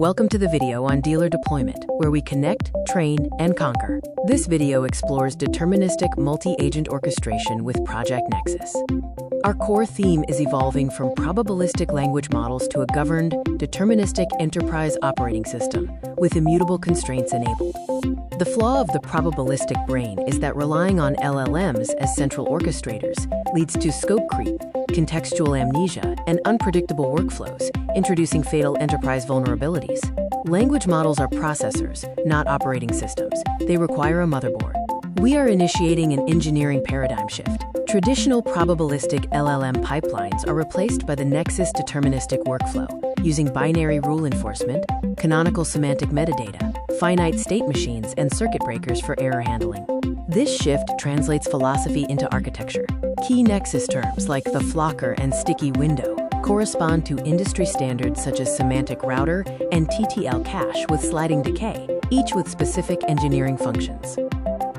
Welcome to the video on dealer deployment, where we connect, train, and conquer. This video explores deterministic multi-agent orchestration with Project Nexus. Our core theme is evolving from probabilistic language models to a governed, deterministic enterprise operating system with immutable constraints enabled. The flaw of the probabilistic brain is that relying on LLMs as central orchestrators leads to scope creep, contextual amnesia, and unpredictable workflows, introducing fatal enterprise vulnerabilities. Language models are processors, not operating systems. They require a motherboard. We are initiating an engineering paradigm shift. Traditional probabilistic LLM pipelines are replaced by the Nexus deterministic workflow, using binary rule enforcement, canonical semantic metadata, finite state machines, and circuit breakers for error handling. This shift translates philosophy into architecture. Key Nexus terms like the flocker and sticky window correspond to industry standards such as semantic router and TTL cache with sliding decay, each with specific engineering functions.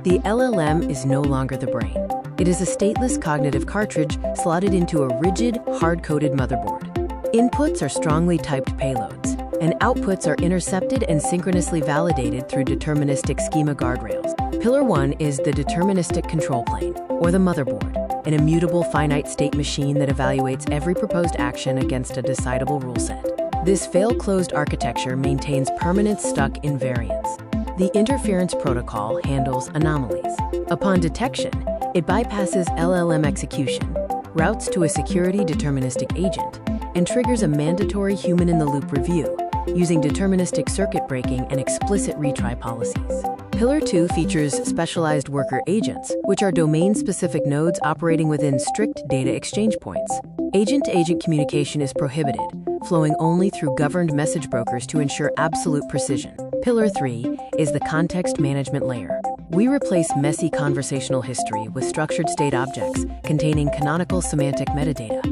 The LLM is no longer the brain. It is a stateless cognitive cartridge slotted into a rigid, hard-coded motherboard. Inputs are strongly typed payloads, and outputs are intercepted and synchronously validated through deterministic schema guardrails. Pillar 1 is the deterministic control plane, or the motherboard, an immutable finite state machine that evaluates every proposed action against a decidable rule set. This fail-closed architecture maintains permanent stuck invariance. The interference protocol handles anomalies. Upon detection, it bypasses LLM execution, routes to a security deterministic agent, and triggers a mandatory human-in-the-loop review, using deterministic circuit breaking and explicit retry policies. Pillar 2 features specialized worker agents, which are domain-specific nodes operating within strict data exchange points. Agent-to-agent communication is prohibited, flowing only through governed message brokers to ensure absolute precision. Pillar 3 is the context management layer. We replace messy conversational history with structured state objects containing canonical semantic metadata.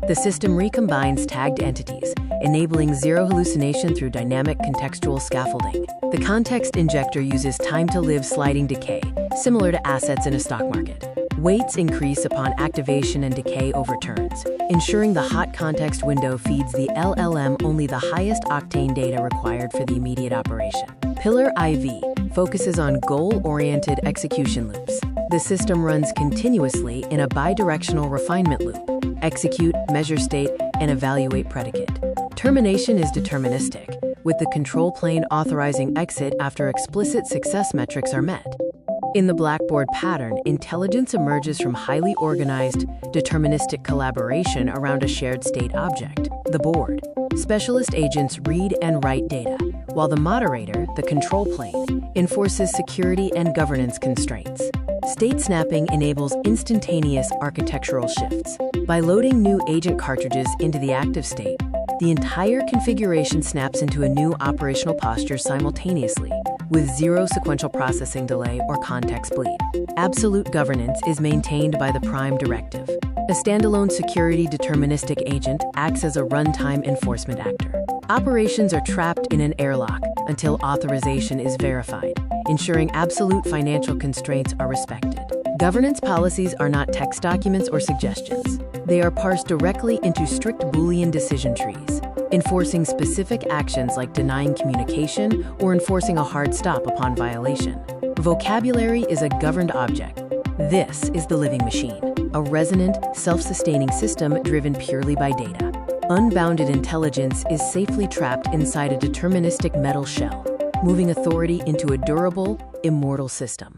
The system recombines tagged entities, enabling zero hallucination through dynamic contextual scaffolding. The context injector uses time-to-live sliding decay, similar to assets in a stock market. Weights increase upon activation and decay overturns, ensuring the hot context window feeds the LLM only the highest octane data required for the immediate operation. Pillar IV focuses on goal-oriented execution loops. The system runs continuously in a bidirectional refinement loop: execute, measure state, and evaluate predicate. Termination is deterministic, with the control plane authorizing exit after explicit success metrics are met. In the Blackboard pattern, intelligence emerges from highly organized, deterministic collaboration around a shared state object, the board. Specialist agents read and write data, while the moderator, the control plane, enforces security and governance constraints. State snapping enables instantaneous architectural shifts. By loading new agent cartridges into the active state, the entire configuration snaps into a new operational posture simultaneously, with zero sequential processing delay or context bleed. Absolute governance is maintained by the prime directive. A standalone security deterministic agent acts as a runtime enforcement actor. Operations are trapped in an airlock until authorization is verified, ensuring absolute financial constraints are respected. Governance policies are not text documents or suggestions. They are parsed directly into strict Boolean decision trees, enforcing specific actions like denying communication or enforcing a hard stop upon violation. Vocabulary is a governed object. This is the living machine, a resonant, self-sustaining system driven purely by data. Unbounded intelligence is safely trapped inside a deterministic metal shell, moving authority into a durable, immortal system.